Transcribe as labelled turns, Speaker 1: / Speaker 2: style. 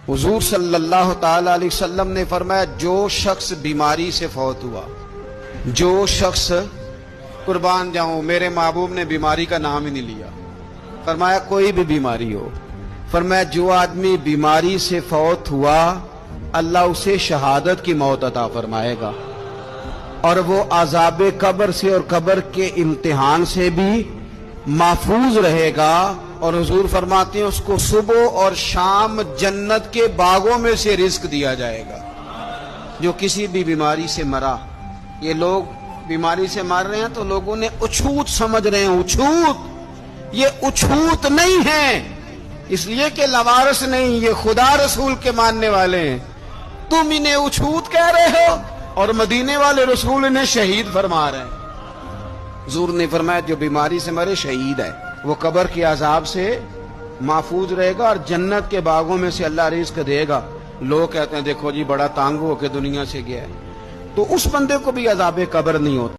Speaker 1: حضور صلی اللہ تعالی علیہ وسلم نے فرمایا جو شخص بیماری سے فوت ہوا، جو شخص، قربان جاؤں میرے محبوب نے بیماری کا نام ہی نہیں لیا، فرمایا کوئی بھی بیماری ہو، فرمایا جو آدمی بیماری سے فوت ہوا اللہ اسے شہادت کی موت عطا فرمائے گا، اور وہ عذاب قبر سے اور قبر کے امتحان سے بھی محفوظ رہے گا، اور حضور فرماتے ہیں اس کو صبح اور شام جنت کے باغوں میں سے رزق دیا جائے گا۔ جو کسی بھی بیماری سے مرا، یہ لوگ بیماری سے مر رہے ہیں تو لوگوں نے اچھوت سمجھ رہے ہیں، اچھوت، یہ اچھوت نہیں ہے، اس لیے کہ لوارث نہیں، یہ خدا رسول کے ماننے والے ہیں، تم انہیں اچھوت کہہ رہے ہو اور مدینے والے رسول انہیں شہید فرما رہے ہیں۔ حضور نے فرمایا جو بیماری سے مرے شہید ہے، وہ قبر کے عذاب سے محفوظ رہے گا اور جنت کے باغوں میں سے اللہ رزق دے گا۔ لوگ کہتے ہیں دیکھو جی بڑا تانگ ہو کے دنیا سے گیا ہے، تو اس بندے کو بھی عذاب قبر نہیں ہوتا۔